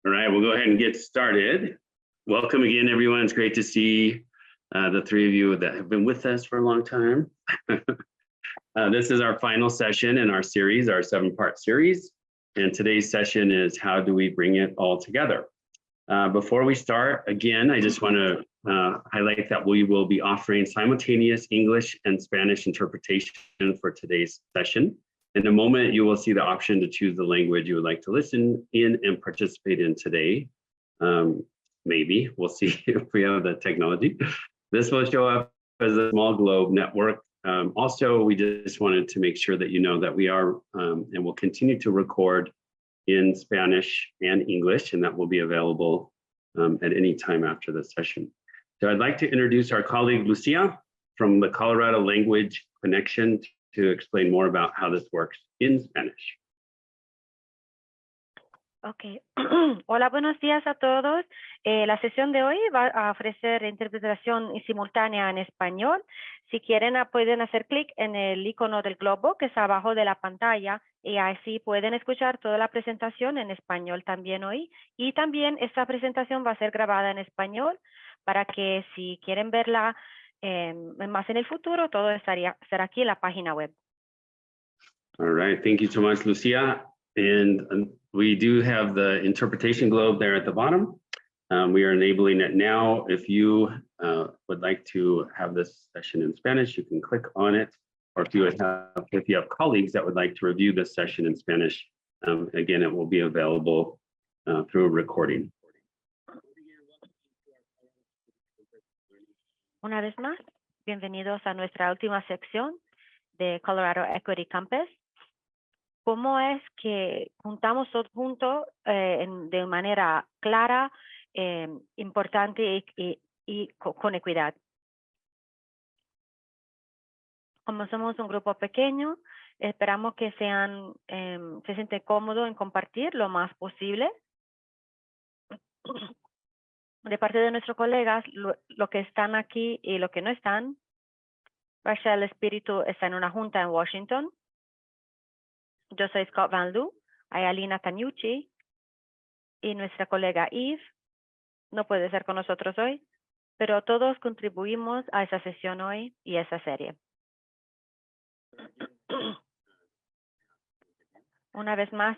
All right, we'll go ahead and get started. Welcome again, everyone. It's great to see the three of you that have been with us for a long time. This is our final session in our series, our 7-part series. And today's session is how do we bring it all together? Before we start, again, I just want to highlight that we will be offering simultaneous English and Spanish interpretation for today's session. In a moment, you will see the option to choose the language you would like to listen in and participate in today. Maybe, we'll see if we have the technology. This will show up as a small globe network. Also, we just wanted to make sure that you know that we are and will continue to record in Spanish and English, and that will be available at any time after the session. So I'd like to introduce our colleague, Lucia, from the Colorado Language Connection to explain more about how this works in Spanish. Ok. Hola, buenos días a todos. La sesión de hoy va a ofrecer interpretación simultánea en español. Si quieren, pueden hacer clic en el icono del globo que está abajo de la pantalla y así pueden escuchar toda la presentación en español también hoy. Y también esta presentación va a ser grabada en español para que si quieren verla más en el futuro, todo será aquí en la página web. All right, thank you so much, Lucia. And we do have the interpretation globe there at the bottom. We are enabling it now. If you would like to have this session in Spanish, you can click on it. Or if you have colleagues that would like to review this session in Spanish, again, it will be available through a recording. Una vez más, bienvenidos a nuestra última sección de Colorado Equity Campus. ¿Cómo es que juntamos todos juntos de manera clara, importante y con equidad? Como somos un grupo pequeño, esperamos que se sienten cómodos en compartir lo más posible. De parte de nuestros colegas, lo que están aquí y lo que no están. Rachel Espíritu está en una junta en Washington. Yo soy Scott Van Loo, hay Alina Taniucci y nuestra colega Eve no puede ser con nosotros hoy, pero todos contribuimos a esa sesión hoy y esa serie. Una vez más,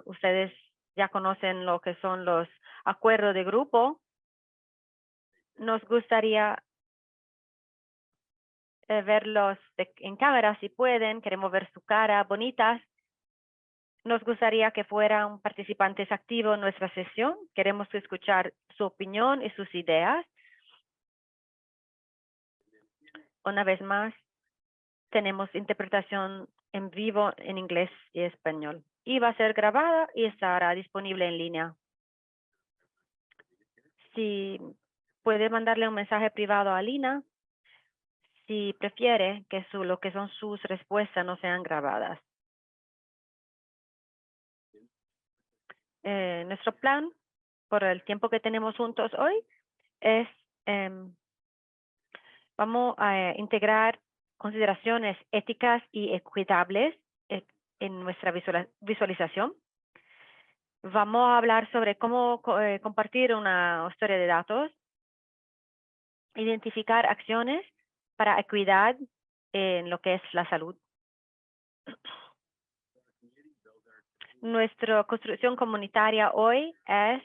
ustedes ya conocen lo que son los acuerdos de grupo. Nos gustaría verlos en cámara si pueden, queremos ver su cara bonitas. Nos gustaría que fueran participantes activos en nuestra sesión. Queremos escuchar su opinión y sus ideas. Una vez más, tenemos interpretación en vivo en inglés y español. Y va a ser grabada y estará disponible en línea. Si puede mandarle un mensaje privado a Lina, si prefiere que lo que son sus respuestas no sean grabadas. Nuestro plan por el tiempo que tenemos juntos hoy es vamos a integrar consideraciones éticas y equitables en nuestra visualización. Vamos a hablar sobre cómo compartir una historia de datos, identificar acciones para equidad en lo que es la salud. Nuestra construcción comunitaria hoy es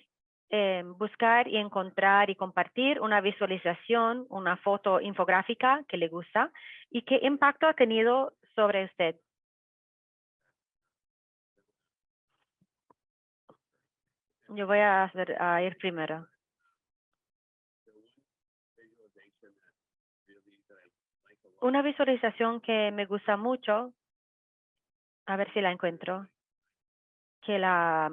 buscar y encontrar y compartir una visualización, una foto infográfica que le gusta y qué impacto ha tenido sobre usted. Yo voy a ir primero. Una visualización que me gusta mucho, a ver si la encuentro, que la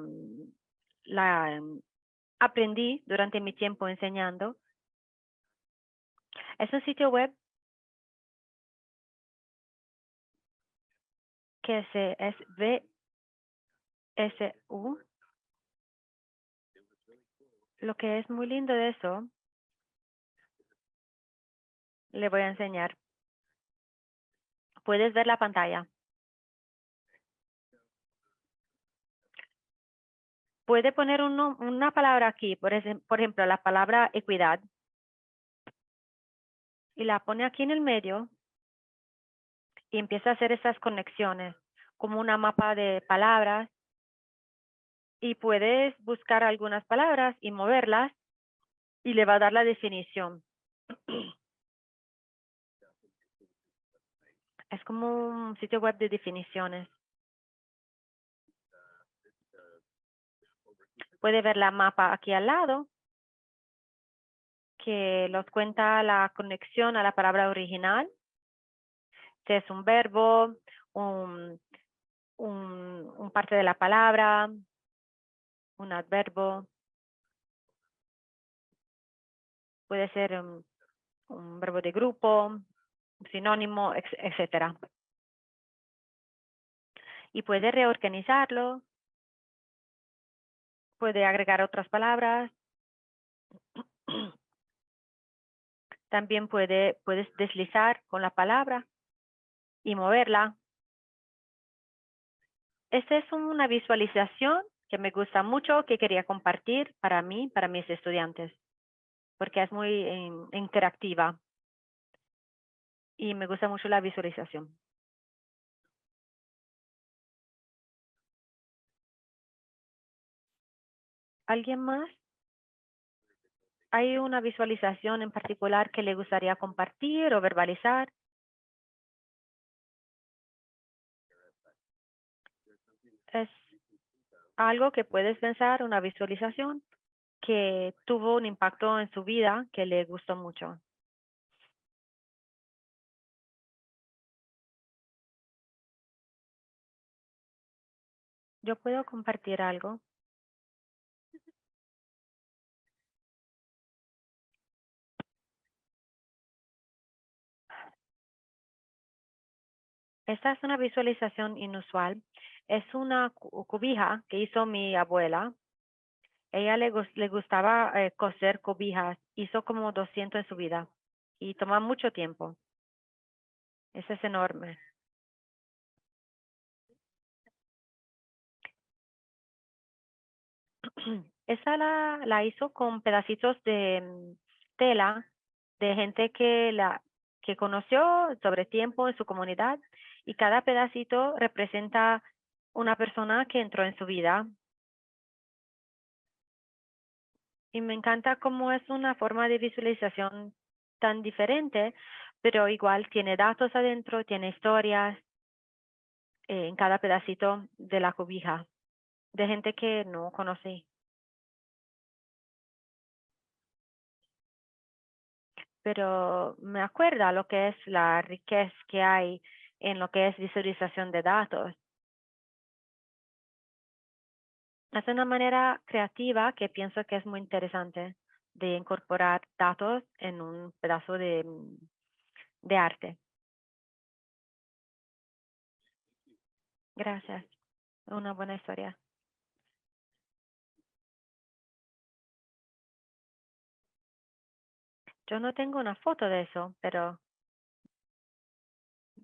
aprendí durante mi tiempo enseñando. Es un sitio web que es VSU. Lo que es muy lindo de eso, le voy a enseñar. Puedes ver la pantalla. Puede poner una palabra aquí, por ejemplo, la palabra equidad, y la pone aquí en el medio y empieza a hacer esas conexiones como una mapa de palabras, y puedes buscar algunas palabras y moverlas y le va a dar la definición. Es como un sitio web de definiciones. Puede ver la mapa aquí al lado, que los cuenta la conexión a la palabra original. Si es un verbo, un parte de la palabra, un adverbo. Puede ser un verbo de grupo, un sinónimo, etcétera. Y puede reorganizarlo, puede agregar otras palabras. También puedes deslizar con la palabra y moverla. Esta es una visualización que me gusta mucho, que quería compartir para mí, para mis estudiantes, porque es muy interactiva y me gusta mucho la visualización. ¿Alguien más? ¿Hay una visualización en particular que le gustaría compartir o verbalizar? Es algo que puedes pensar, una visualización que tuvo un impacto en su vida que le gustó mucho. Yo puedo compartir algo. Esta es una visualización inusual. Es una cobija que hizo mi abuela. Ella le gustaba coser cobijas. Hizo como 200 en su vida y toma mucho tiempo. Ese es enorme. Esa la hizo con pedacitos de tela de gente que conoció sobre tiempo en su comunidad, y cada pedacito representa una persona que entró en su vida. Y me encanta cómo es una forma de visualización tan diferente, pero igual tiene datos adentro, tiene historias en cada pedacito de la cobija, de gente que no conocí. Pero me acuerda lo que es la riqueza que hay en lo que es visualización de datos. Es una manera creativa que pienso que es muy interesante de incorporar datos en un pedazo de arte. Gracias. Una buena historia. Yo no tengo una foto de eso, pero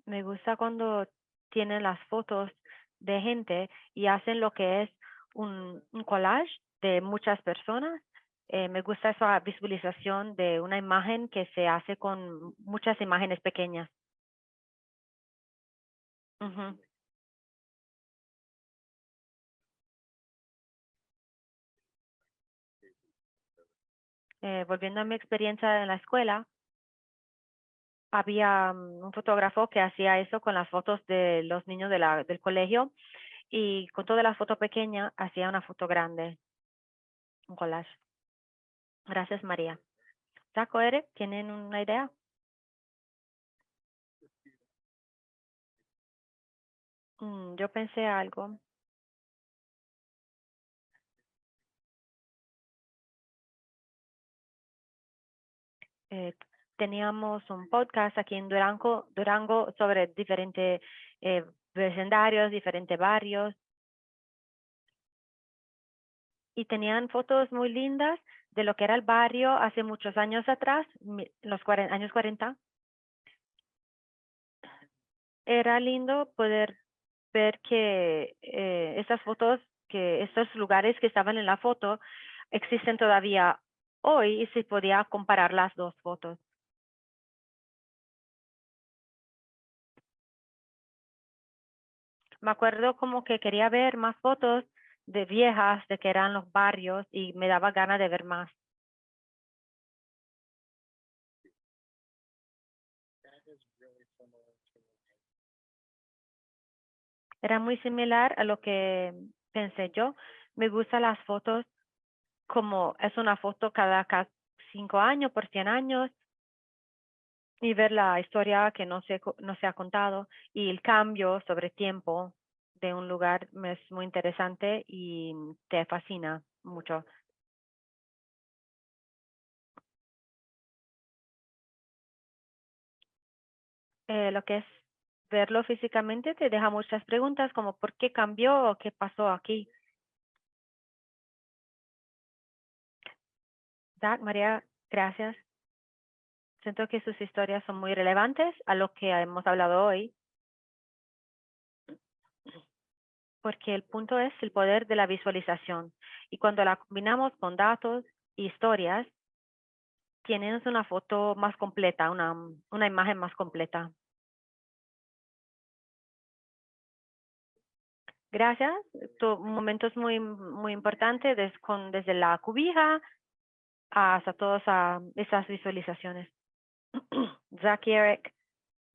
me gusta cuando tienen las fotos de gente y hacen lo que es un collage de muchas personas. Me gusta esa visualización de una imagen que se hace con muchas imágenes pequeñas. Ujú. Volviendo a mi experiencia en la escuela, había un fotógrafo que hacía eso con las fotos de los niños del colegio, y con toda la foto pequeña hacía una foto grande, un collage. Gracias, María. Taco, Eric, ¿tienen una idea? Yo pensé algo. eh, Teníamos un podcast aquí en Durango sobre diferentes vecindarios, diferentes barrios, y tenían fotos muy lindas de lo que era el barrio hace muchos años atrás, los años 40. Era lindo poder ver que esas fotos que estos lugares que estaban en la foto existen todavía hoy y se podía comparar las dos fotos. Me acuerdo como que quería ver más fotos de viejas, de que eran los barrios y me daba ganas de ver más. Era muy similar a lo que pensé yo. Me gustan las fotos como es una foto cada 5 años, por 100 años, y ver la historia que no se ha contado y el cambio sobre tiempo de un lugar me es muy interesante y te fascina mucho. Lo que es verlo físicamente te deja muchas preguntas como ¿por qué cambió o qué pasó aquí? María, gracias. Siento que sus historias son muy relevantes a lo que hemos hablado hoy, porque el punto es el poder de la visualización. Y cuando la combinamos con datos y historias, tienes una foto más completa, una imagen más completa. Gracias. Tu momento es muy importante desde la cobija hasta todas esas visualizaciones. Zach y Eric,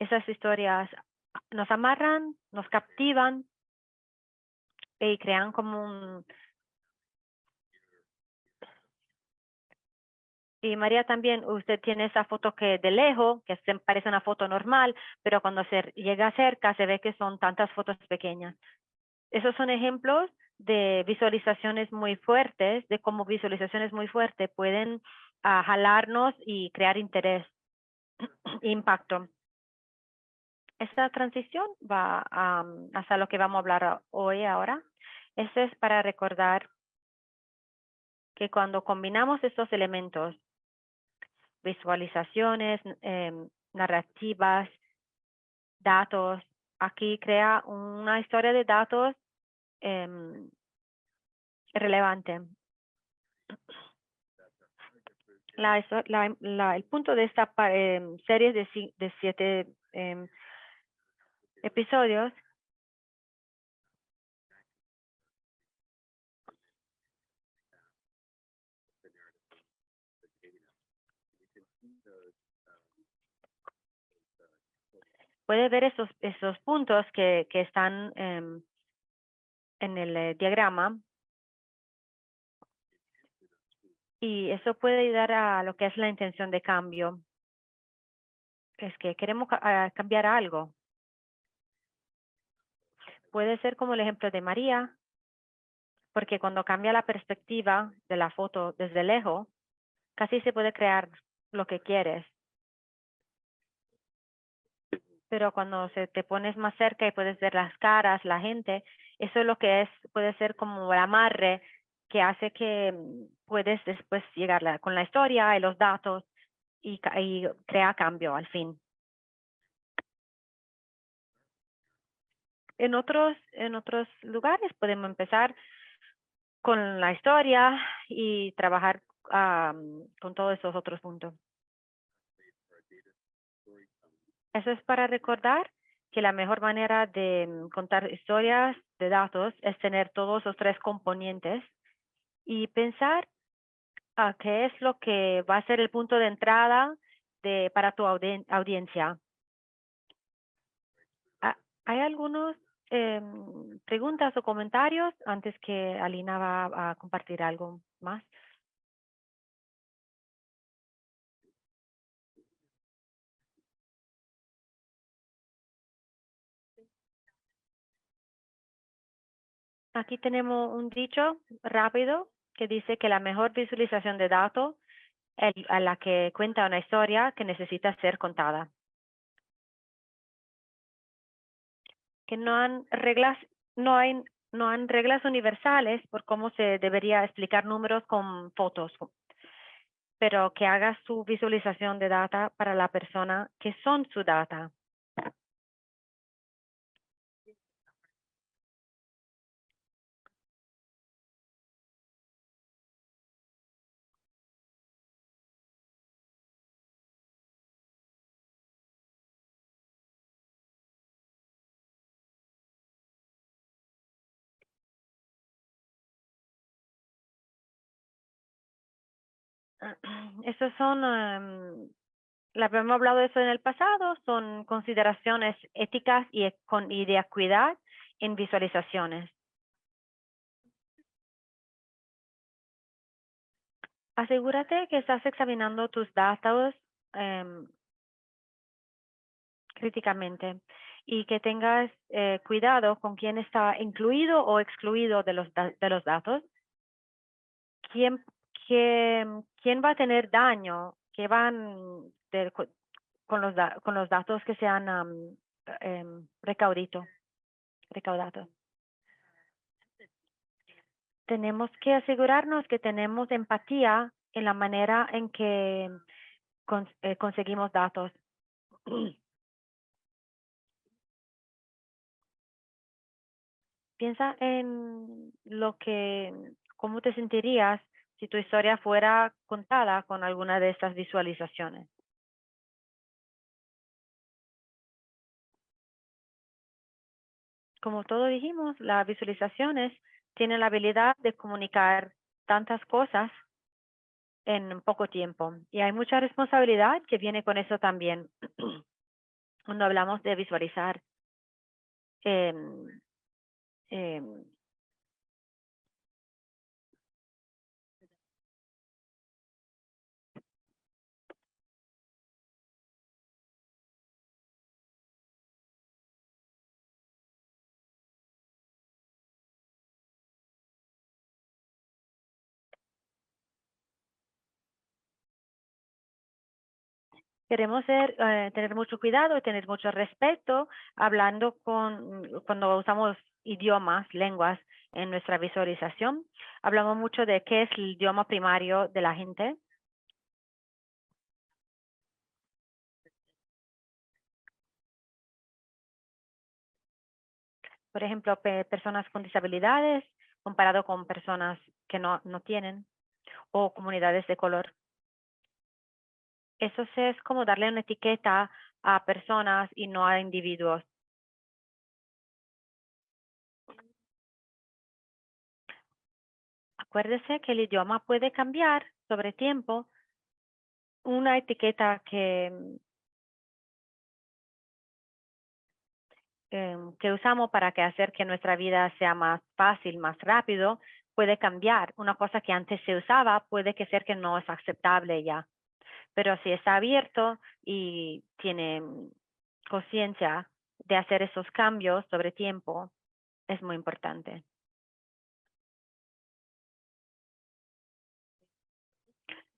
esas historias nos amarran, nos captivan y crean como Y María también, usted tiene esa foto que de lejos, que se parece una foto normal, pero cuando se llega cerca se ve que son tantas fotos pequeñas. Esos son ejemplos de visualizaciones muy fuertes, de cómo visualizaciones muy fuertes pueden jalarnos y crear interés, impacto. Esta transición va hasta lo que vamos a hablar hoy ahora. Esto es para recordar que cuando combinamos estos elementos, visualizaciones, narrativas, datos, aquí crea una historia de datos relevante. El punto de esta serie de 7 episodios puede ver esos puntos que están en el diagrama y eso puede ayudar a lo que es la intención de cambio. Es que queremos cambiar algo. Puede ser como el ejemplo de María, porque cuando cambia la perspectiva de la foto desde lejos, casi se puede crear lo que quieres. Pero cuando te pones más cerca y puedes ver las caras, la gente, eso es lo que puede ser como el amarre que hace que puedes después llegar con la historia y los datos y crea cambio al fin. En otros lugares podemos empezar con la historia y trabajar con todos esos otros puntos. Eso es para recordar que la mejor manera de contar historias de datos es tener todos los 3 componentes y pensar a qué es lo que va a ser el punto de entrada para tu audiencia. ¿Hay algunas preguntas o comentarios antes que Alina va a compartir algo más? Aquí tenemos un dicho rápido que dice que la mejor visualización de datos es a la que cuenta una historia que necesita ser contada. Que no han reglas, no han reglas universales por cómo se debería explicar números con fotos, pero que haga su visualización de data para la persona que son su data. Estos son, hemos hablado de eso en el pasado, son consideraciones éticas y de equidad en visualizaciones. Asegúrate que estás examinando tus datos críticamente y que tengas cuidado con quién está incluido o excluido de los datos. ¿Quién va a tener daño? ¿Qué van con los datos que se han recaudados? Tenemos que asegurarnos que tenemos empatía en la manera en que conseguimos datos. Piensa en cómo te sentirías si tu historia fuera contada con alguna de estas visualizaciones. Como todo dijimos, las visualizaciones tienen la habilidad de comunicar tantas cosas en poco tiempo. Y hay mucha responsabilidad que viene con eso también. Cuando hablamos de visualizar em, em, queremos tener mucho cuidado y tener mucho respeto hablando cuando usamos idiomas, lenguas en nuestra visualización. Hablamos mucho de qué es el idioma primario de la gente. Por ejemplo, personas con disabilidades comparado con personas que no tienen, o comunidades de color. Eso es como darle una etiqueta a personas y no a individuos. Acuérdese que el idioma puede cambiar sobre tiempo. Una etiqueta que usamos para hacer que nuestra vida sea más fácil, más rápido, puede cambiar. Una cosa que antes se usaba puede que ser que no es aceptable ya. Pero si está abierto y tiene conciencia de hacer esos cambios sobre tiempo, es muy importante.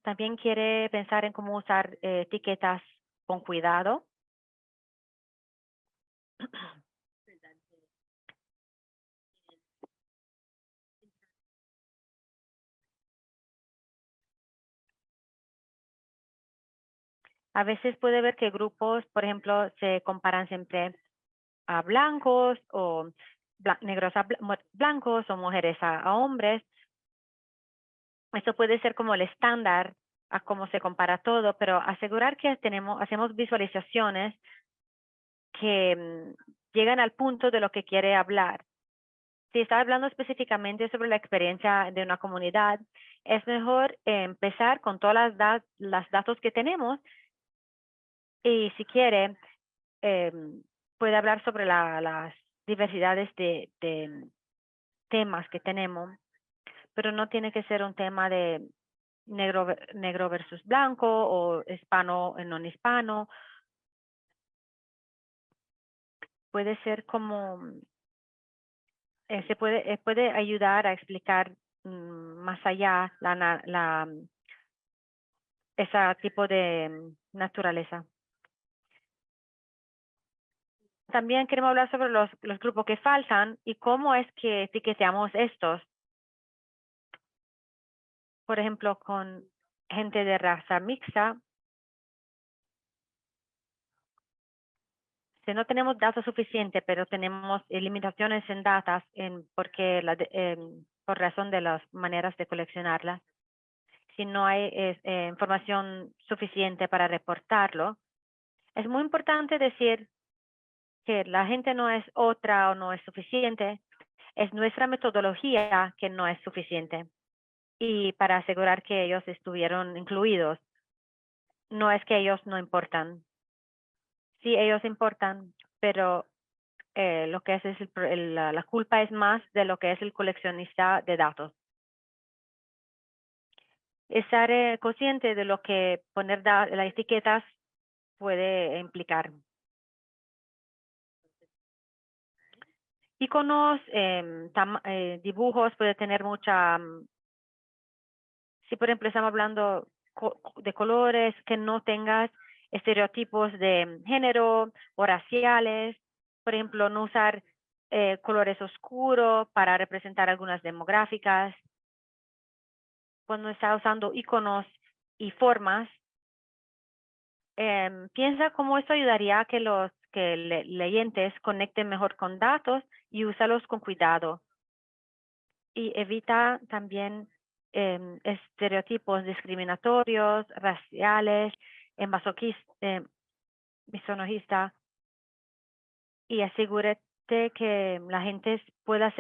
También quiere pensar en cómo usar etiquetas con cuidado. A veces puede ver que grupos, por ejemplo, se comparan siempre a blancos o negros a blancos o mujeres a hombres. Esto puede ser como el estándar a cómo se compara todo, pero asegurar que hacemos visualizaciones que llegan al punto de lo que quiere hablar. Si está hablando específicamente sobre la experiencia de una comunidad, es mejor empezar con todas las datos que tenemos y si quiere, puede hablar sobre las diversidades de temas que tenemos, pero no tiene que ser un tema de negro versus blanco o hispano y no hispano. Puede ser como, puede ayudar a explicar más allá ese tipo de naturaleza. También queremos hablar sobre los grupos que faltan y cómo es que etiquetamos estos. Por ejemplo, con gente de raza mixta. Si no tenemos datos suficientes, pero tenemos limitaciones en datos porque por razón de las maneras de coleccionarlas. Si no hay información suficiente para reportarlo, es muy importante decir que la gente no es otra o no es suficiente, es nuestra metodología que no es suficiente. y para asegurar que ellos estuvieron incluidos. No es que ellos no importan. Sí, ellos importan, pero lo que es la culpa es más de lo que es el coleccionista de datos. Estar consciente de lo que poner las etiquetas puede implicar. Iconos, dibujos, puede tener mucha, si por ejemplo estamos hablando de colores, que no tengas estereotipos de género o raciales, por ejemplo, no usar colores oscuros para representar algunas demográficas. Cuando está usando iconos y formas, piensa cómo esto ayudaría a que los leyentes conecten mejor con datos y úsalos con cuidado. Y evita también estereotipos discriminatorios, raciales, misogynista, y asegúrate que la gente pueda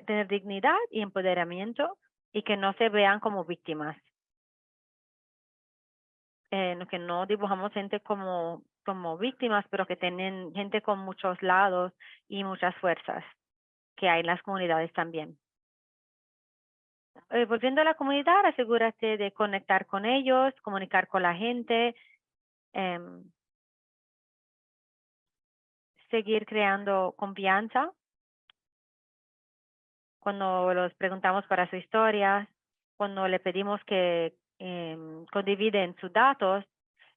tener dignidad y empoderamiento y que no se vean como víctimas. Que no dibujamos gente como víctimas, pero que tienen gente con muchos lados y muchas fuerzas que hay en las comunidades también. Volviendo a la comunidad, asegúrate de conectar con ellos, comunicar con la gente, seguir creando confianza. Cuando los preguntamos para su historia, cuando le pedimos que condividen sus datos,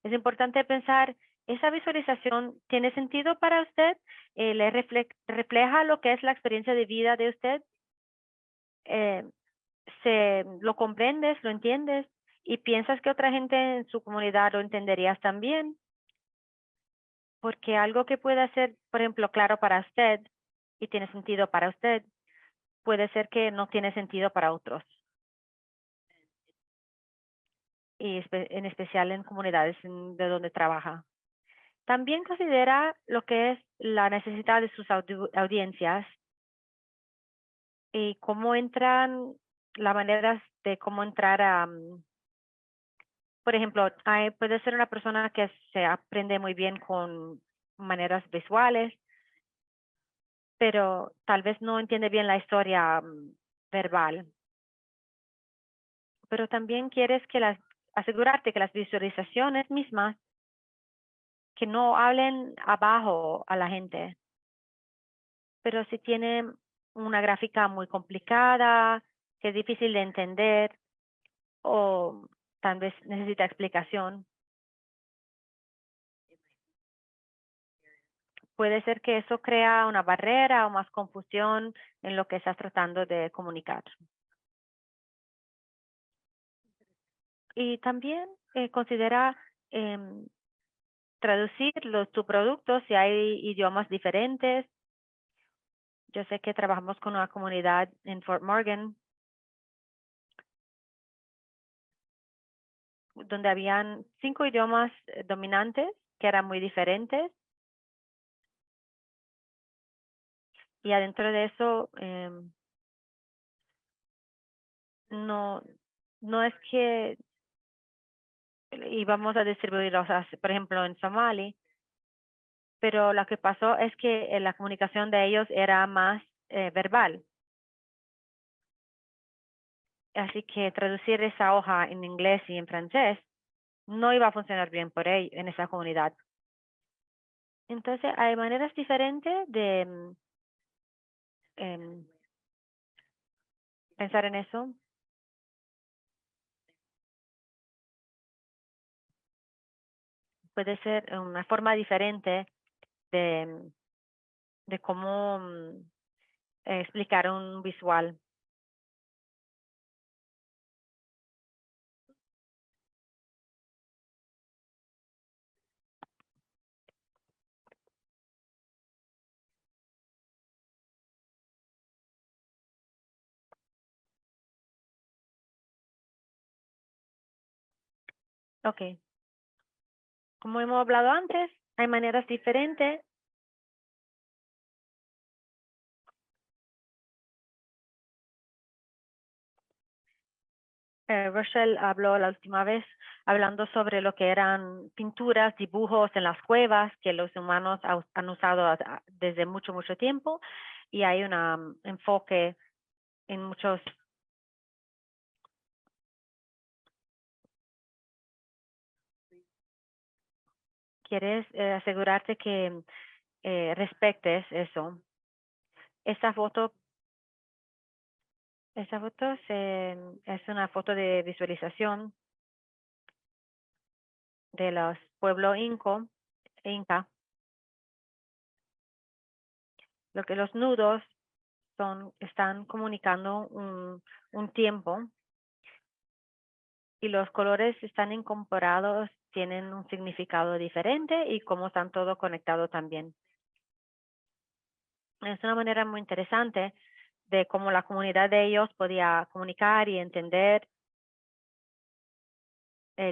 es importante pensar, ¿esa visualización tiene sentido para usted? ¿Le refleja lo que es la experiencia de vida de usted? ¿Lo comprendes, lo entiendes? ¿Y piensas que otra gente en su comunidad lo entenderías también? Porque algo que pueda ser, por ejemplo, claro para usted y tiene sentido para usted, puede ser que no tiene sentido para otros. Y en especial en comunidades de donde trabaja. También considera lo que es la necesidad de sus audiencias y cómo entran, las maneras de cómo entrar a, por ejemplo, puede ser una persona que se aprende muy bien con maneras visuales, pero tal vez no entiende bien la historia verbal. Pero también quieres asegurarte que las visualizaciones mismas que no hablen abajo a la gente, pero si tienen una gráfica muy complicada, que es difícil de entender o tal vez necesita explicación, puede ser que eso crea una barrera o más confusión en lo que estás tratando de comunicar. Y también considera traducir tu producto si hay idiomas diferentes. Yo sé que trabajamos con una comunidad en Fort Morgan donde habían 5 idiomas dominantes que eran muy diferentes. Y adentro de eso, no es que íbamos a distribuirlos, por ejemplo, en Somali, pero lo que pasó es que la comunicación de ellos era más verbal. Así que traducir esa hoja en inglés y en francés no iba a funcionar bien por ellos en esa comunidad. Entonces, hay maneras diferentes de pensar en eso. Puede ser una forma diferente de cómo explicar un visual. Ok. Como hemos hablado antes, hay maneras diferentes Rochelle habló la última vez hablando sobre lo que eran pinturas, dibujos en las cuevas que los humanos han usado desde mucho, mucho tiempo, y hay un enfoque en muchos. Quieres asegurarte que respectes eso. Esta foto es una foto de visualización de los pueblos Inca. Lo que los nudos están comunicando un tiempo, y los colores están incorporados, tienen un significado diferente, y cómo están todo conectado también. Es una manera muy interesante de cómo la comunidad de ellos podía comunicar y entender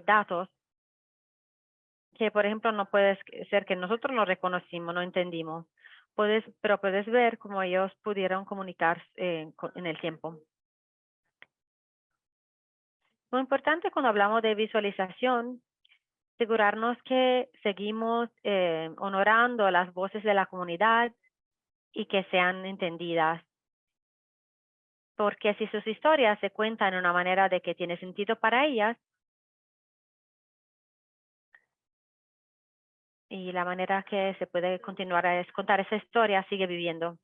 datos que, por ejemplo, no puede ser que nosotros no reconocimos, no entendimos. Pero puedes ver cómo ellos pudieron comunicar en el tiempo. Muy importante cuando hablamos de visualización, asegurarnos que seguimos honorando las voces de la comunidad y que sean entendidas. Porque si sus historias se cuentan de una manera de que tiene sentido para ellas, y la manera que se puede continuar es contar esa historia, sigue viviendo.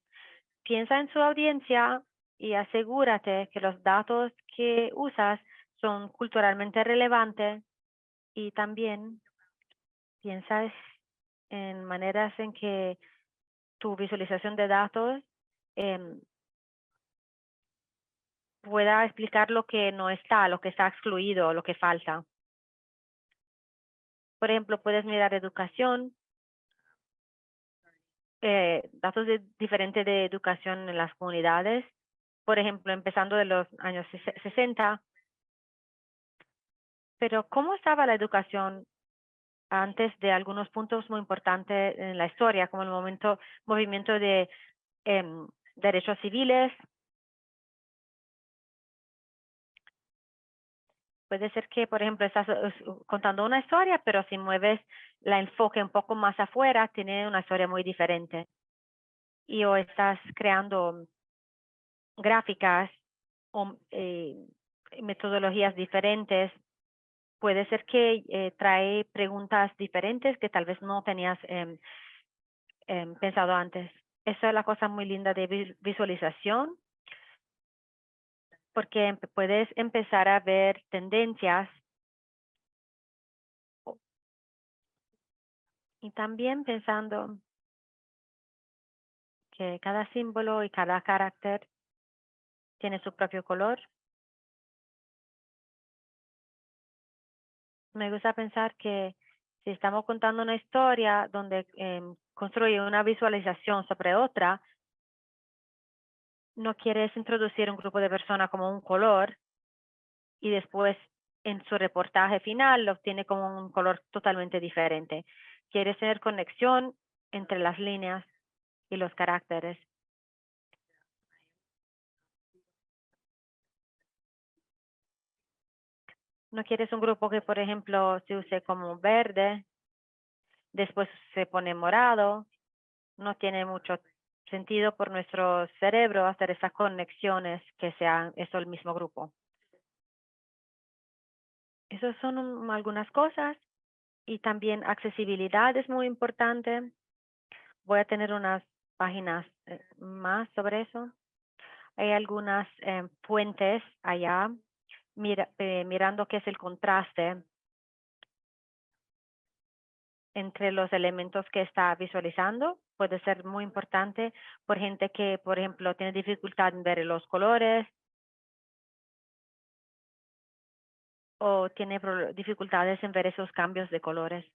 Piensa en su audiencia y asegúrate que los datos que usas son culturalmente relevantes, y también piensas en maneras en que tu visualización de datos em, pueda explicar lo que no está, lo que está excluido, lo que falta. Por ejemplo, puedes mirar educación, datos diferentes de educación en las comunidades. Por ejemplo, empezando de los años 60. Pero ¿cómo estaba la educación antes de algunos puntos muy importantes en la historia, como el movimiento de derechos civiles? Puede ser que, por ejemplo, estás contando una historia, pero si mueves la enfoque un poco más afuera, tiene una historia muy diferente. O estás creando gráficas o metodologías diferentes. Puede ser que trae preguntas diferentes que tal vez no tenías pensado antes. Esa es la cosa muy linda de visualización, porque puedes empezar a ver tendencias, y también pensando que cada símbolo y cada carácter tiene su propio color. Me gusta pensar que si estamos contando una historia donde construye una visualización sobre otra, no quieres introducir un grupo de personas como un color y después en su reportaje final lo obtiene como un color totalmente diferente. Quieres tener conexión entre las líneas y los caracteres. No quieres un grupo que, por ejemplo, se use como verde, después se pone morado. No tiene mucho sentido por nuestro cerebro hacer esas conexiones que sean eso el mismo grupo. Esas son algunas cosas. Y también accesibilidad es muy importante. Voy a tener unas páginas más sobre eso. Hay algunas fuentes allá, mirando qué es el contraste entre los elementos que está visualizando. Puede ser muy importante por gente que, por ejemplo, tiene dificultad en ver los colores o tiene dificultades en ver esos cambios de colores.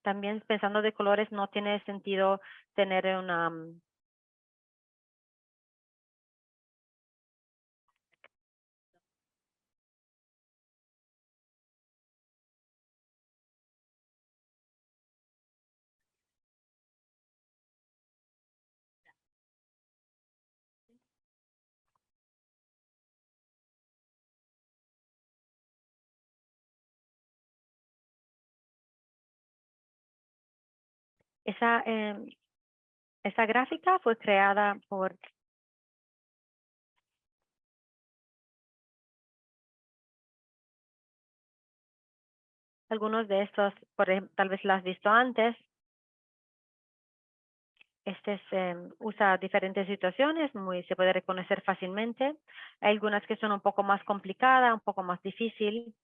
También pensando de colores, no tiene sentido tener una Esa gráfica fue creada por algunos de estos, tal vez las has visto antes. Usa diferentes situaciones, se puede reconocer fácilmente. Hay algunas que son un poco más complicadas, un poco más difícil.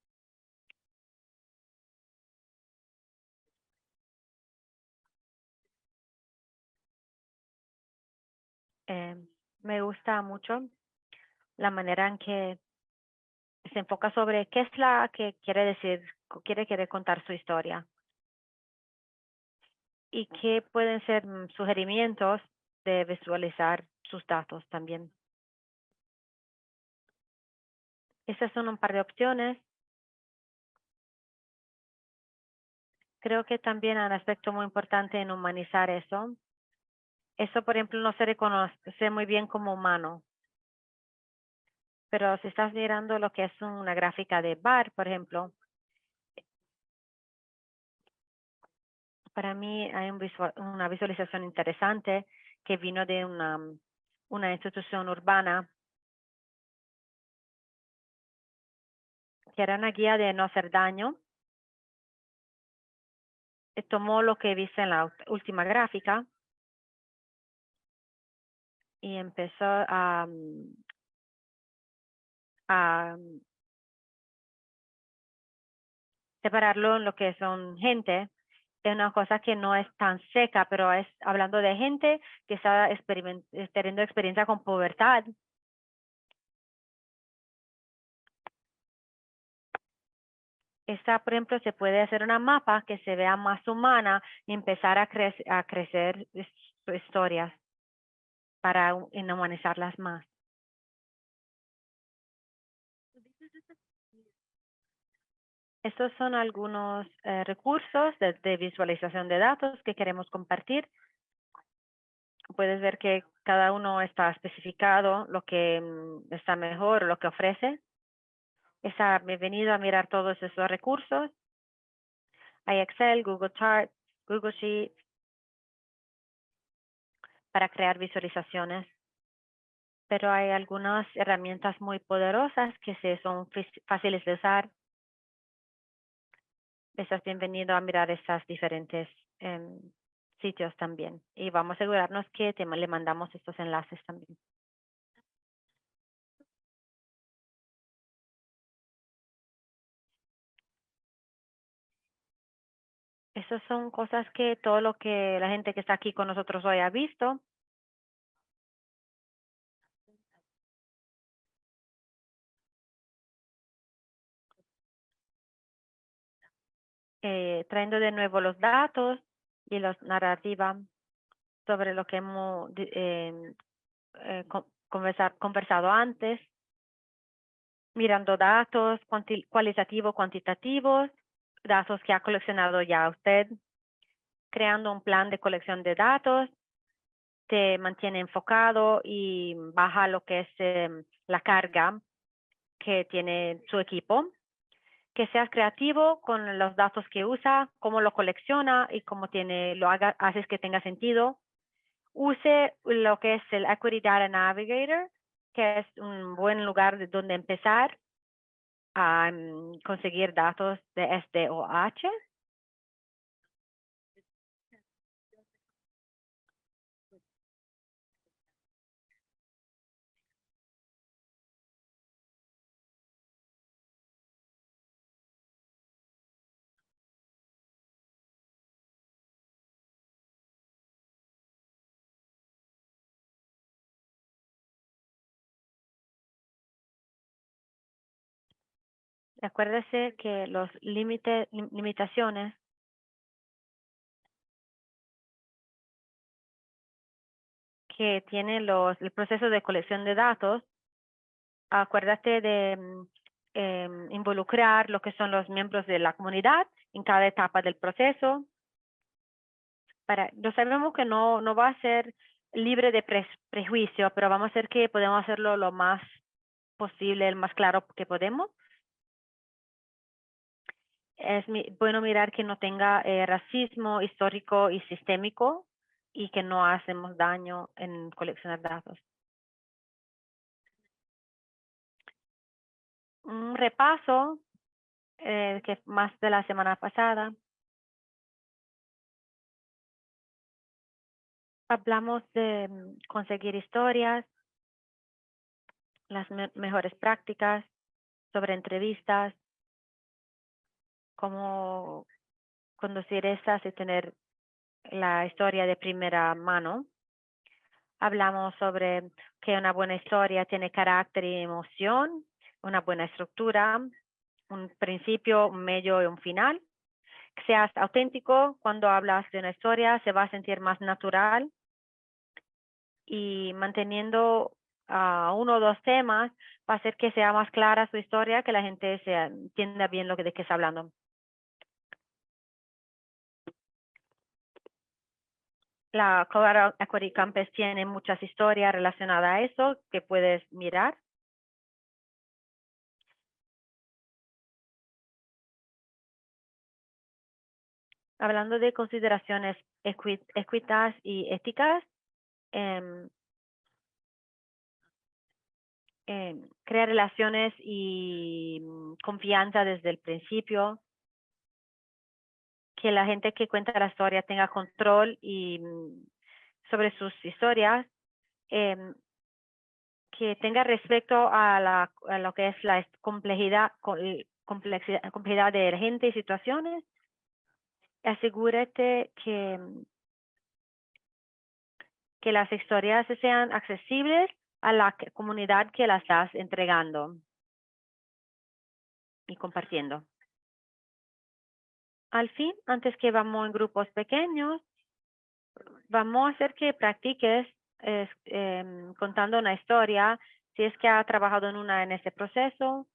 Me gusta mucho la manera en que se enfoca sobre qué es la que quiere decir, quiere contar su historia. Y qué pueden ser sugerimientos de visualizar sus datos también. Esas son un par de opciones. Creo que también hay un aspecto muy importante en humanizar eso. Eso, por ejemplo, no se reconoce muy bien como humano. Pero si estás mirando lo que es una gráfica de bar, por ejemplo, para mí hay una visualización interesante que vino de una institución urbana que era una guía de no hacer daño. Tomó lo que viste en la última gráfica y empezó a separarlo en lo que son gente. Es una cosa que no es tan seca, pero es hablando de gente que está teniendo experiencia con pubertad. Esta, por ejemplo, se puede hacer una mapa que se vea más humana y empezar a crecer historias para humanizarlas más. Estos son algunos recursos de visualización de datos que queremos compartir. Puedes ver que cada uno está especificado, lo que está mejor, lo que ofrece. Está bienvenido a mirar todos esos recursos. Hay Excel, Google Charts, Google Sheets para crear visualizaciones. Pero hay algunas herramientas muy poderosas que son fáciles de usar. Estás bienvenido a mirar estos diferentes sitios también. Y vamos a asegurarnos que le mandamos estos enlaces también. Esas son cosas que todo lo que la gente que está aquí con nosotros hoy ha visto. Trayendo de nuevo los datos y las narrativas sobre lo que hemos conversado antes, mirando datos cualitativos, cuantitativos, datos que ha coleccionado ya usted, creando un plan de colección de datos, te mantiene enfocado y baja lo que es la carga que tiene su equipo. Que seas creativo con los datos que usa, cómo lo colecciona y cómo haces que tenga sentido. Use lo que es el Equity Data Navigator, que es un buen lugar donde empezar a conseguir datos de SDOH. Acuérdese que los limitaciones que tiene el proceso de colección de datos, acuérdate de involucrar lo que son los miembros de la comunidad en cada etapa del proceso. No sabemos que no va a ser libre de prejuicio, pero vamos a hacer que podemos hacerlo lo más posible, el más claro que podemos. bueno mirar que no tenga racismo histórico y sistémico y que no hacemos daño en coleccionar datos. Un repaso que más de la semana pasada. Hablamos de conseguir historias, las mejores prácticas, sobre entrevistas, cómo conducir estas y tener la historia de primera mano. Hablamos sobre que una buena historia tiene carácter y emoción, una buena estructura, un principio, un medio y un final. Que seas auténtico cuando hablas de una historia, se va a sentir más natural y manteniendo uno o dos temas va a hacer que sea más clara su historia, que la gente entienda bien de qué está hablando. La Colorado Equity Campus tiene muchas historias relacionadas a eso que puedes mirar. Hablando de consideraciones equitas y éticas, crear relaciones y confianza desde el principio, que la gente que cuenta la historia tenga control y sobre sus historias, que tenga respeto a lo que es la complejidad de la gente y situaciones. Asegúrate que las historias sean accesibles a la comunidad que las estás entregando y compartiendo. Al fin, antes que vamos en grupos pequeños, vamos a hacer que practiques contando una historia, si es que ha trabajado en este proceso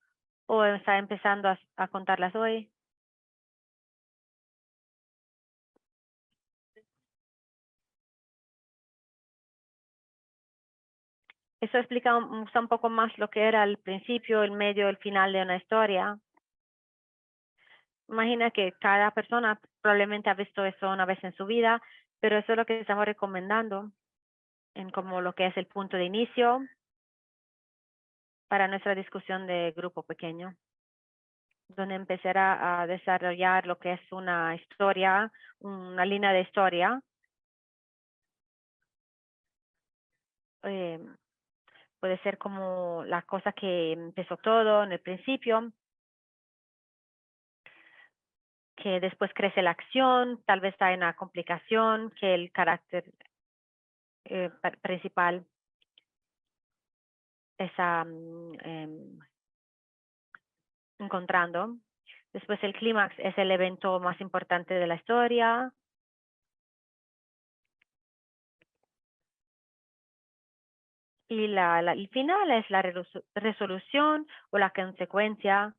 o está empezando a contarlas hoy. Eso explica un poco más lo que era el principio, el medio, el final de una historia. Imagina que cada persona probablemente ha visto eso una vez en su vida, pero eso es lo que estamos recomendando en como lo que es el punto de inicio para nuestra discusión de grupo pequeño, donde empezará a desarrollar lo que es una historia, una línea de historia. Eh, puede ser como la cosa que empezó todo en el principio, que después crece la acción, tal vez hay una complicación, que el carácter principal está encontrando. Después el clímax es el evento más importante de la historia. Y el final es la resolución o la consecuencia.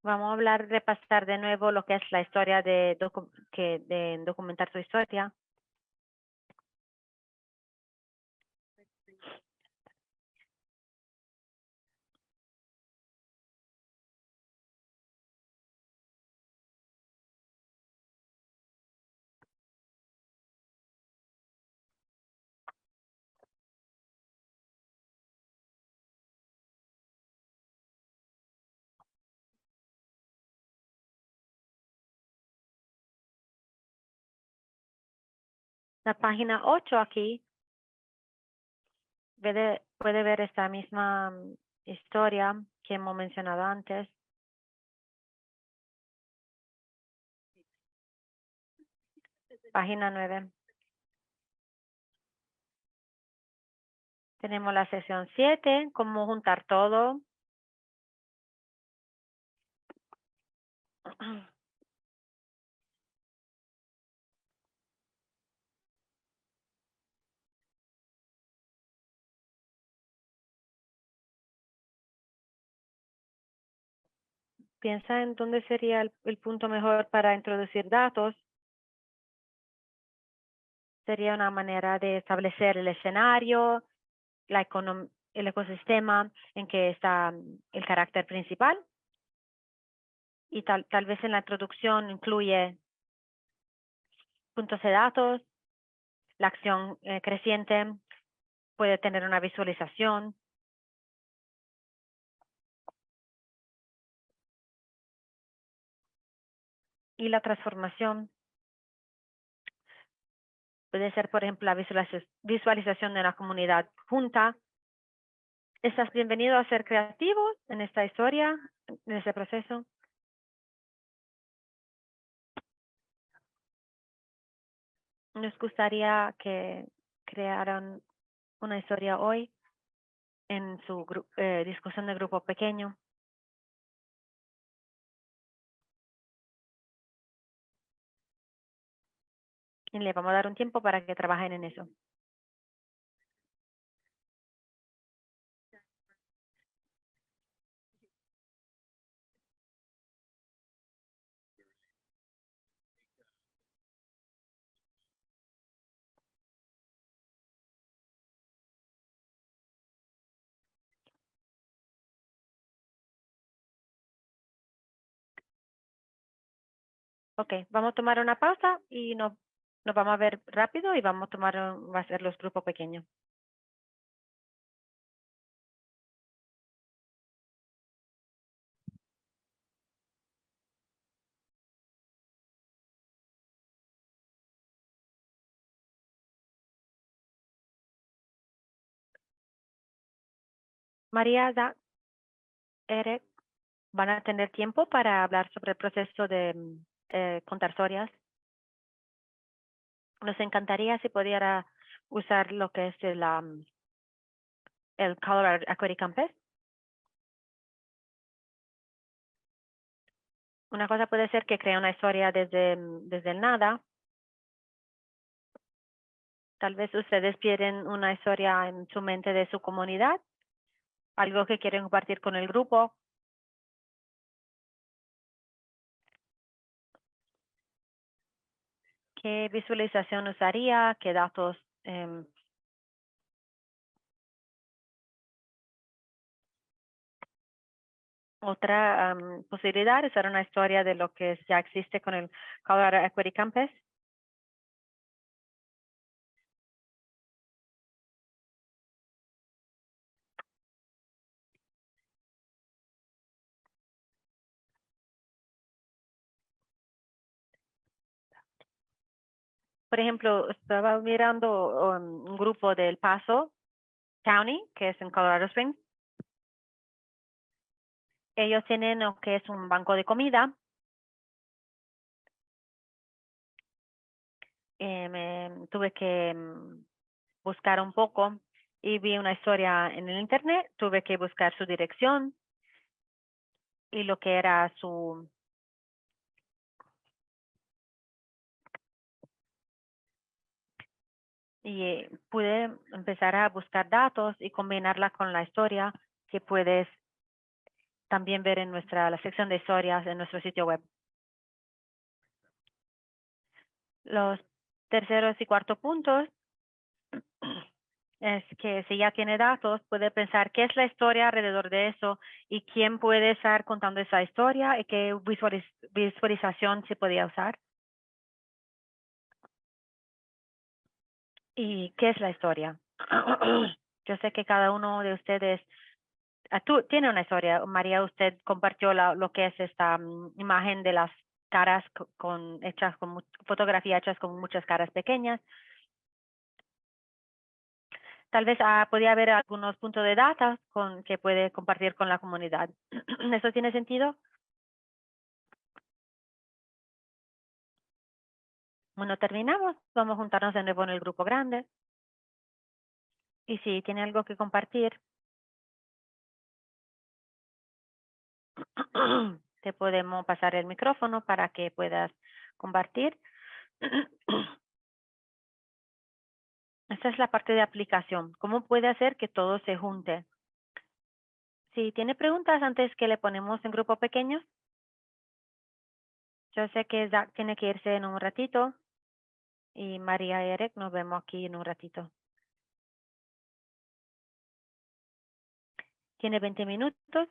Vamos a hablar, repasar de nuevo lo que es la historia de documentar tu historia. La página 8 aquí puede ver esta misma historia que hemos mencionado antes. Página 9. Tenemos la sesión 7, cómo juntar todo. Piensa en dónde sería el punto mejor para introducir datos. Sería una manera de establecer el escenario, el ecosistema en que está el carácter principal. Y tal vez en la introducción incluye puntos de datos, la acción creciente, puede tener una visualización. Y la transformación puede ser, por ejemplo, la visualización de una comunidad junta. ¿Estás bienvenido a ser creativo en esta historia, en este proceso? Nos gustaría que crearan una historia hoy en su discusión de grupo pequeño. Y le vamos a dar un tiempo para que trabajen en eso. Ok, vamos a tomar una pausa y nos vamos a ver rápido y vamos a tomar, va a ser los grupos pequeños. María, Eric, ¿van a tener tiempo para hablar sobre el proceso de contar historias? Nos encantaría si pudiera usar lo que es el Colorado Equity Campus. Una cosa puede ser que crea una historia desde el nada. Tal vez ustedes tienen una historia en su mente de su comunidad, algo que quieren compartir con el grupo. ¿Qué visualización usaría? ¿Qué datos? Otra posibilidad es hacer una historia de lo que ya existe con el Colorado Equity Campus. Por ejemplo, estaba mirando un grupo del Paso County, que es en Colorado Springs. Ellos tienen lo que es un banco de comida. Tuve que buscar un poco y vi una historia en el internet. Tuve que buscar su dirección y lo que era su... Y pude empezar a buscar datos y combinarla con la historia que puedes también ver en la sección de historias en nuestro sitio web. Los terceros y cuartos puntos es que si ya tiene datos, puede pensar qué es la historia alrededor de eso y quién puede estar contando esa historia y qué visualización se podía usar. ¿Y qué es la historia? Yo sé que cada uno de ustedes tiene una historia. María, usted compartió lo que es esta imagen de las caras hechas con fotografía hechas con muchas caras pequeñas. Tal vez podría haber algunos puntos de data que puede compartir con la comunidad. ¿Eso tiene sentido? Bueno, terminamos. Vamos a juntarnos de nuevo en el grupo grande. Y si tiene algo que compartir, te podemos pasar el micrófono para que puedas compartir. Esta es la parte de aplicación. ¿Cómo puede hacer que todo se junte? Si tiene preguntas antes que le ponemos en grupo pequeño, yo sé que Zach tiene que irse en un ratito. Y María Eric, nos vemos aquí en un ratito. Tiene 20 minutos.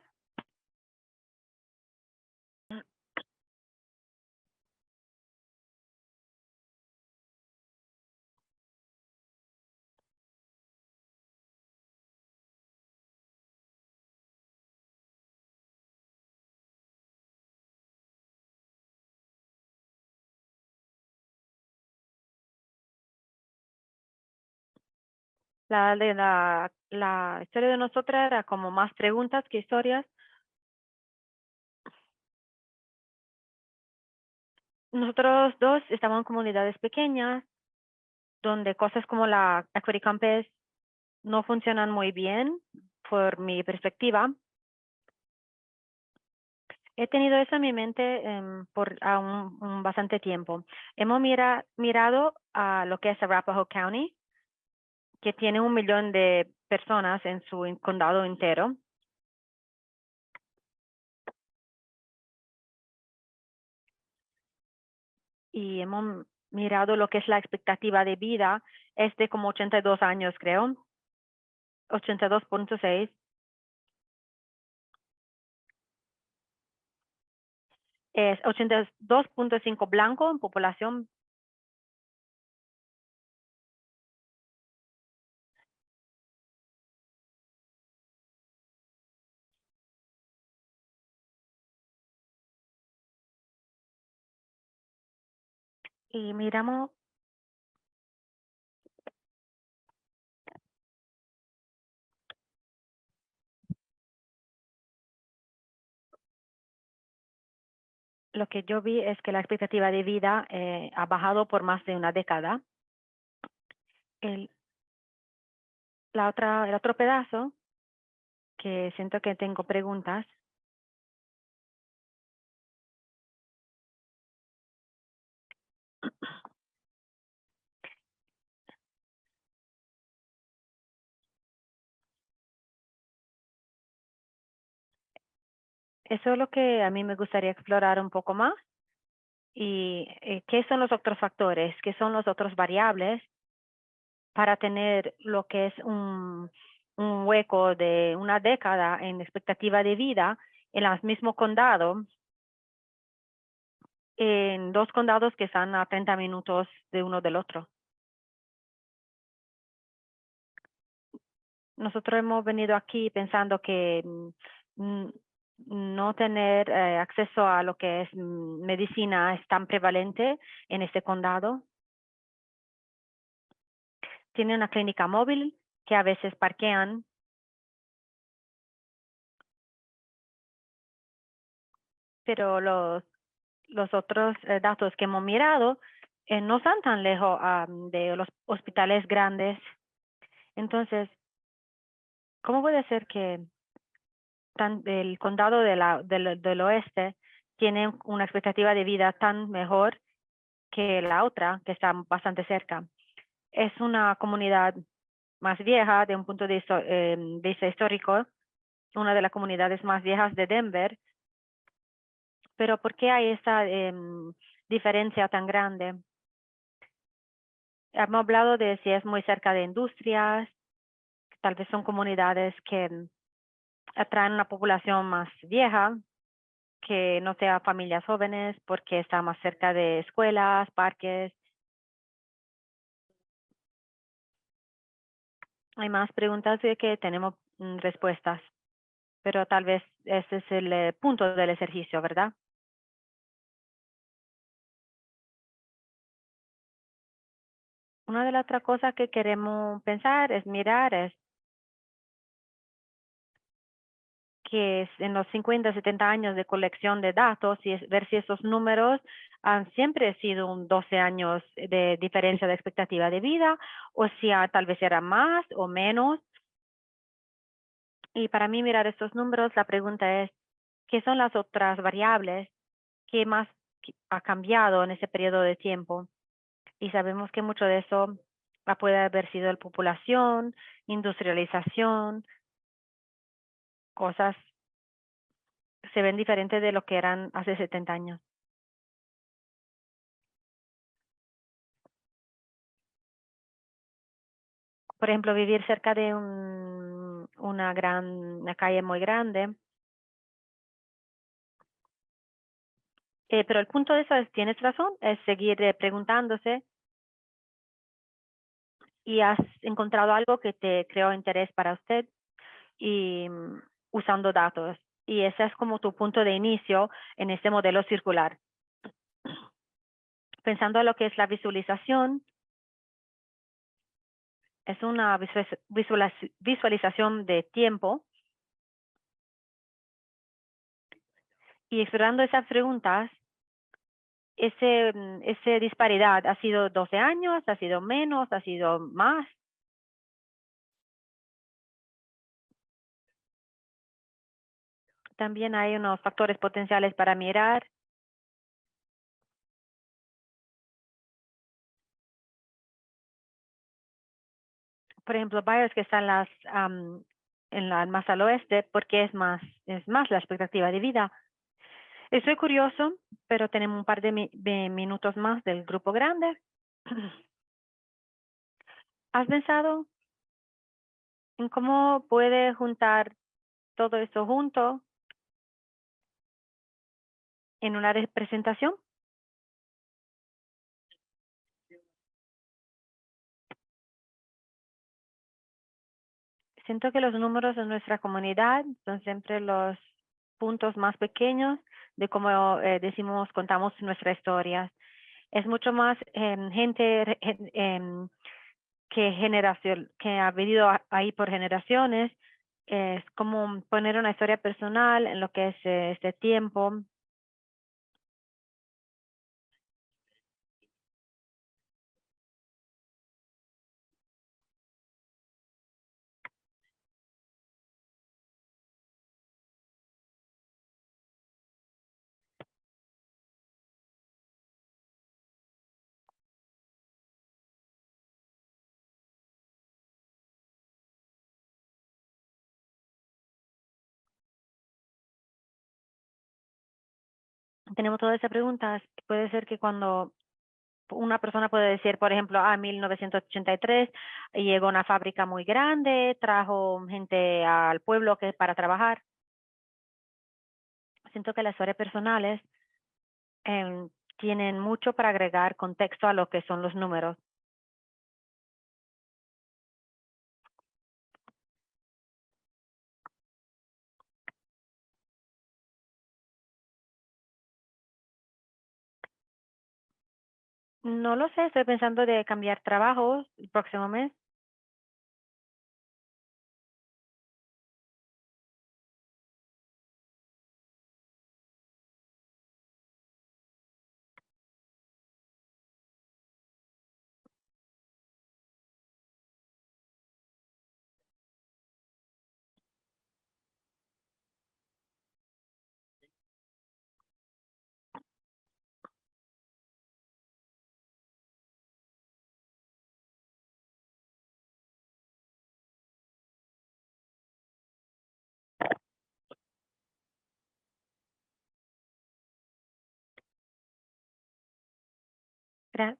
La historia de nosotras era como más preguntas que historias. Nosotros dos estamos en comunidades pequeñas donde cosas como la Equity Campus no funcionan muy bien por mi perspectiva. He tenido eso en mi mente por un bastante tiempo. Hemos mirado a lo que es Arapahoe County, que tiene 1 millón de personas en su condado entero. Y hemos mirado lo que es la expectativa de vida, es de como 82 años, creo, 82.6. Es 82.5 blanco en población. Y miramos lo que yo vi es que la expectativa de vida ha bajado por más de una década. El otro pedazo que siento que tengo preguntas. Eso es lo que a mí me gustaría explorar un poco más. Y qué son los otros factores, qué son los otros variables para tener lo que es un hueco de una década en expectativa de vida en el mismo condado, en 2 condados que están a 30 minutos de uno del otro. Nosotros hemos venido aquí pensando que no tener acceso a lo que es medicina es tan prevalente en este condado. Tiene una clínica móvil que a veces parquean, pero los otros datos que hemos mirado no están tan lejos de los hospitales grandes. Entonces, ¿cómo puede ser que el condado del oeste tiene una expectativa de vida tan mejor que la otra, que está bastante cerca? Es una comunidad más vieja de un punto de vista histórico, una de las comunidades más viejas de Denver. Pero ¿por qué hay esa diferencia tan grande? Hemos hablado de si es muy cerca de industrias, tal vez son comunidades que atraen una población más vieja, que no sea familias jóvenes porque está más cerca de escuelas, parques. Hay más preguntas de que tenemos respuestas, pero tal vez ese es el punto del ejercicio, ¿verdad? Una de las otras cosas que queremos pensar es mirar es que en los 50, 70 años de colección de datos y ver si esos números han siempre sido un 12 años de diferencia de expectativa de vida o si tal vez era más o menos. Y para mí mirar estos números, la pregunta es, ¿qué son las otras variables? ¿Qué más ha cambiado en ese periodo de tiempo? Y sabemos que mucho de eso puede haber sido la población, industrialización, cosas se ven diferentes de lo que eran hace 70 años. Por ejemplo, vivir cerca de una calle muy grande. Pero el punto de eso es, tienes razón, es seguir preguntándose y has encontrado algo que te creó interés para usted y usando datos. Y ese es como tu punto de inicio en este modelo circular. Pensando en lo que es la visualización, es una visualización de tiempo. Y explorando esas preguntas, ese disparidad ha sido 12 años, ha sido menos, ha sido más. También hay unos factores potenciales para mirar. Por ejemplo, varios que están más al oeste, porque es más la expectativa de vida. Estoy curioso, pero tenemos un par de minutos más del grupo grande. ¿Has pensado en cómo puede juntar todo esto junto en una representación? Siento que los números en nuestra comunidad son siempre los puntos más pequeños de cómo contamos nuestras historias. Es mucho más gente que ha vivido ahí por generaciones. Es como poner una historia personal en lo que es este tiempo. Tenemos todas esas preguntas. Puede ser que cuando una persona puede decir, por ejemplo, 1983 llegó una fábrica muy grande, trajo gente al pueblo para trabajar. Siento que las historias personales tienen mucho para agregar contexto a lo que son los números. No lo sé, estoy pensando de cambiar trabajo el próximo mes.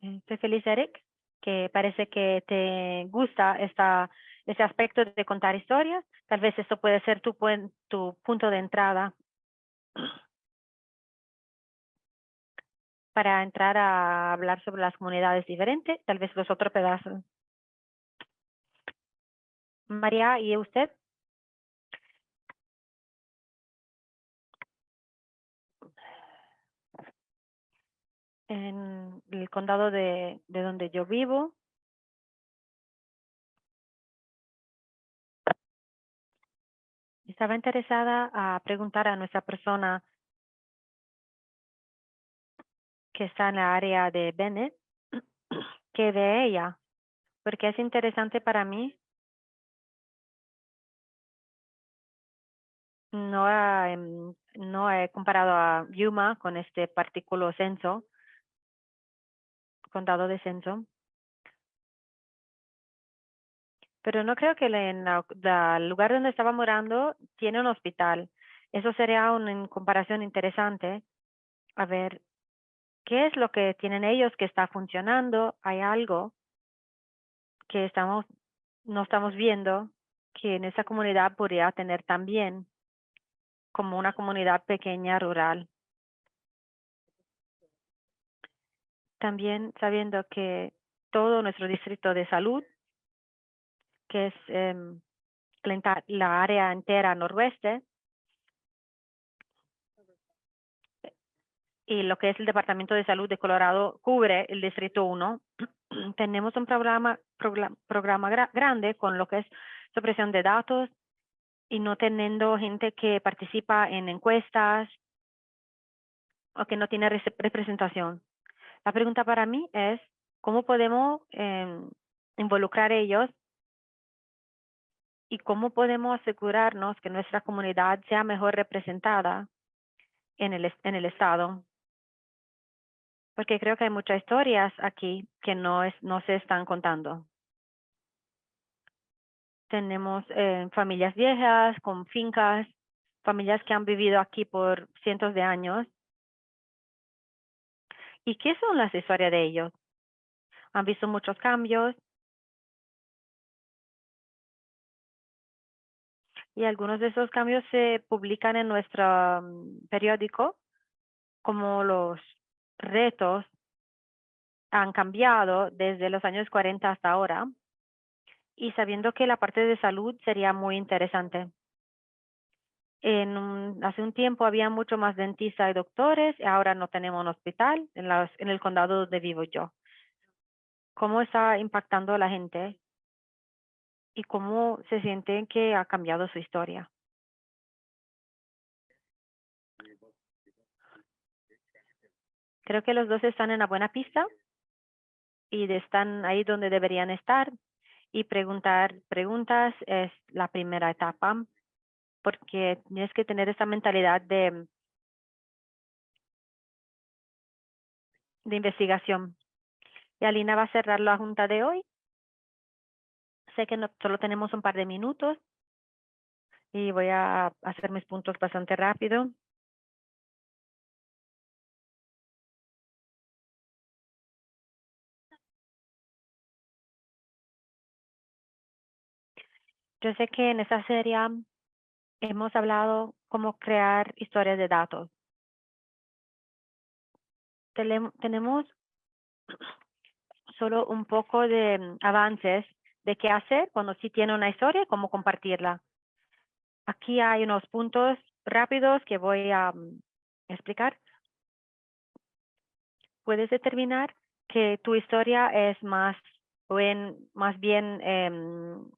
Estoy feliz, Eric, que parece que te gusta ese aspecto de contar historias. Tal vez esto puede ser tu punto de entrada para entrar a hablar sobre las comunidades diferentes, tal vez los otros pedazos. María, ¿y usted? En el condado de donde yo vivo, estaba interesada a preguntar a nuestra persona que está en la área de Bennett, que de ella, porque es interesante para mí. No he comparado a Yuma con este partículo censo, condado de censo, pero no creo que el lugar donde estaba morando tiene un hospital. Eso sería una comparación interesante. A ver, ¿qué es lo que tienen ellos que está funcionando? ¿Hay algo que estamos no estamos viendo que en esa comunidad podría tener también como una comunidad pequeña rural. También sabiendo que todo nuestro distrito de salud, que es la área entera noroeste, y lo que es el Departamento de Salud de Colorado cubre el Distrito 1. Tenemos un programa grande con lo que es supresión de datos y no teniendo gente que participa en encuestas o que no tiene representación. La pregunta para mí es, ¿cómo podemos involucrar a ellos y cómo podemos asegurarnos que nuestra comunidad sea mejor representada en el estado? Porque creo que hay muchas historias aquí que no se están contando. Tenemos familias viejas con fincas, familias que han vivido aquí por cientos de años. ¿Y qué son las historias de ellos? Han visto muchos cambios y algunos de esos cambios se publican en nuestro periódico, como los retos han cambiado desde los años 40 hasta ahora, y sabiendo que la parte de salud sería muy interesante. Hace un tiempo había mucho más dentistas y doctores, y ahora no tenemos un hospital en el condado donde vivo yo. ¿Cómo está impactando a la gente y cómo se sienten que ha cambiado su historia? Creo que los dos están en la buena pista y están ahí donde deberían estar, y preguntar preguntas es la primera etapa, porque tienes que tener esa mentalidad de investigación. Y Alina va a cerrar la junta de hoy. Sé que solo tenemos un par de minutos y voy a hacer mis puntos bastante rápido. Yo sé que en esta serie hemos hablado cómo crear historias de datos. Tenemos solo un poco de avances de qué hacer cuando sí tiene una historia y cómo compartirla. Aquí hay unos puntos rápidos que voy a explicar. Puedes determinar que tu historia es más bien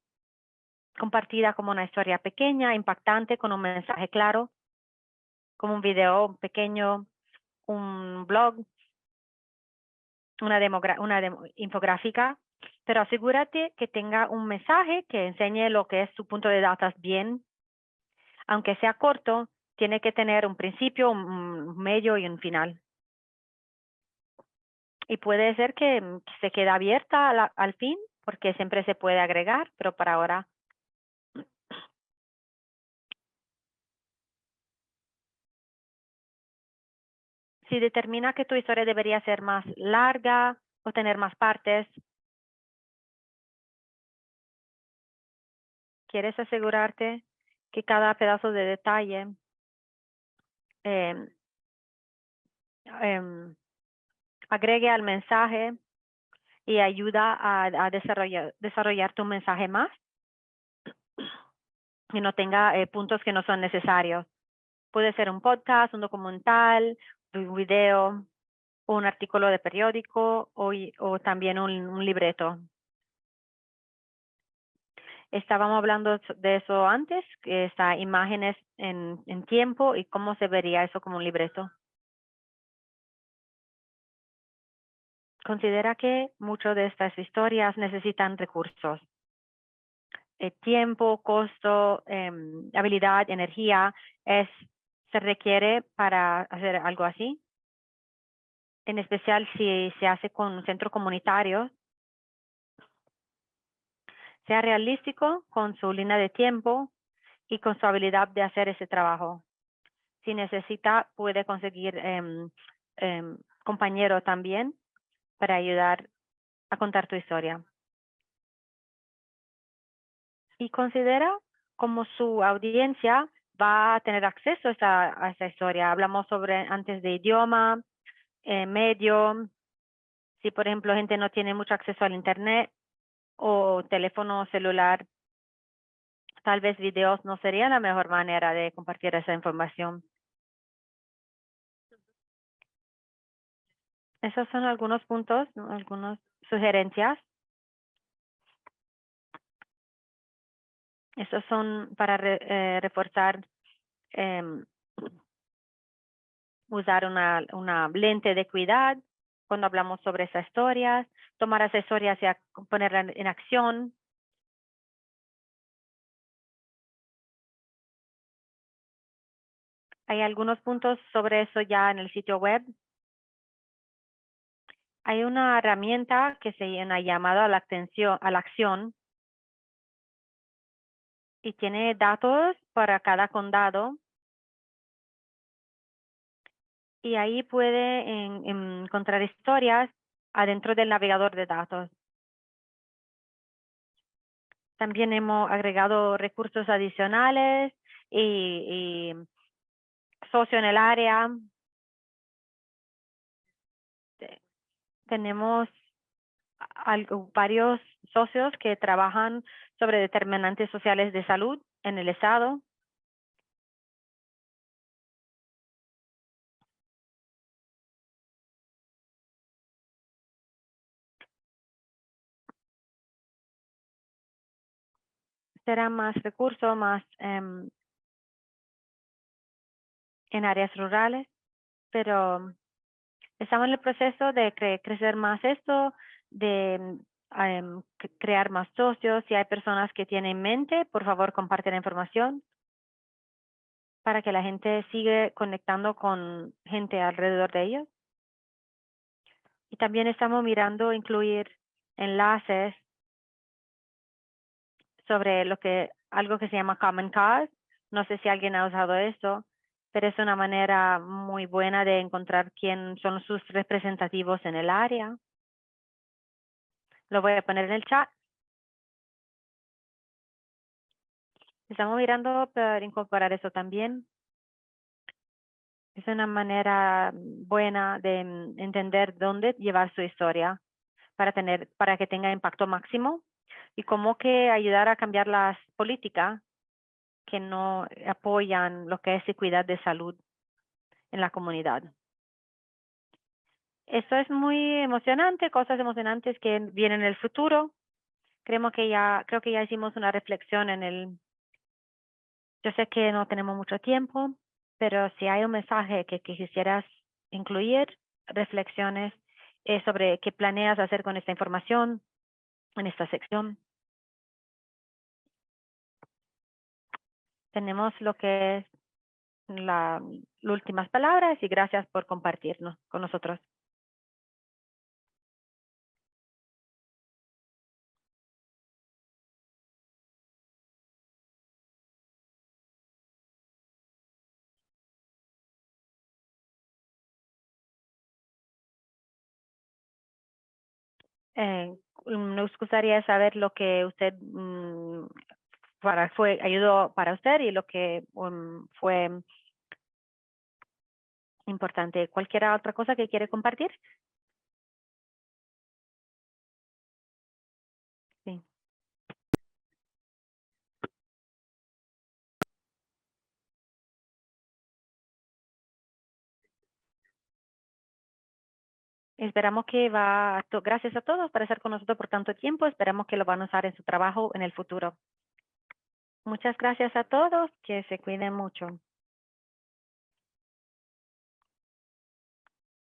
compartida como una historia pequeña, impactante, con un mensaje claro, como un video pequeño, un blog, una infográfica, pero asegúrate que tenga un mensaje que enseñe lo que es su punto de datos bien. Aunque sea corto, tiene que tener un principio, un medio y un final. Y puede ser que se quede abierta al fin, porque siempre se puede agregar, pero para ahora. Si determina que tu historia debería ser más larga o tener más partes, quieres asegurarte que cada pedazo de detalle em, em, agregue al mensaje y ayuda a desarrollar tu mensaje más y no tenga puntos que no son necesarios. Puede ser un podcast, un documental, un video, un artículo de periódico o también un libreto. Estábamos hablando de eso antes, que está imágenes en tiempo y cómo se vería eso como un libreto. Considera que muchas de estas historias necesitan recursos. Tiempo, costo, habilidad, energía, se requiere para hacer algo así. En especial si se hace con un centro comunitario. Sea realístico con su línea de tiempo y con su habilidad de hacer ese trabajo. Si necesita, puede conseguir compañero también para ayudar a contar tu historia. y considera cómo su audiencia va a tener acceso a esa historia. Hablamos sobre antes de idioma, medio, si por ejemplo gente no tiene mucho acceso al internet o teléfono celular, tal vez videos no sería la mejor manera de compartir esa información. Esos son algunos puntos, ¿no? Algunas sugerencias. Esos son para reforzar, usar una lente de cuidado cuando hablamos sobre esas historias, tomar esas historias y ponerlas en acción. Hay algunos puntos sobre eso ya en el sitio web. Hay una herramienta que se llama llamado a la acción y tiene datos para cada condado. Y ahí puede encontrar historias adentro del navegador de datos. También hemos agregado recursos adicionales y socio en el área. Tenemos varios socios que trabajan sobre determinantes sociales de salud en el estado. Será más recursos, más en áreas rurales, pero estamos en el proceso de crecer más esto, de crear más socios. Si hay personas que tienen en mente, por favor, comparte la información para que la gente siga conectando con gente alrededor de ellos. Y también estamos mirando incluir enlaces sobre algo que se llama Common Cause. No sé si alguien ha usado esto, pero es una manera muy buena de encontrar quién son sus representativos en el área. Lo voy a poner en el chat. Estamos mirando para incorporar eso también. Es una manera buena de entender dónde llevar su historia para que tenga impacto máximo y cómo que ayudar a cambiar las políticas que no apoyan lo que es equidad de salud en la comunidad. Eso es muy emocionante, cosas emocionantes que vienen en el futuro. Creo que ya hicimos una reflexión yo sé que no tenemos mucho tiempo, pero si hay un mensaje que quisieras incluir, reflexiones sobre qué planeas hacer con esta información en esta sección. Tenemos lo que es las últimas palabras y gracias por compartirnos con nosotros. Nos gustaría saber lo que usted ayudó para usted y lo que fue importante. ¿Cualquier otra cosa que quiere compartir? Sí. Esperamos que gracias a todos por estar con nosotros por tanto tiempo. Esperamos que lo van a usar en su trabajo en el futuro. Muchas gracias a todos. Que se cuiden mucho.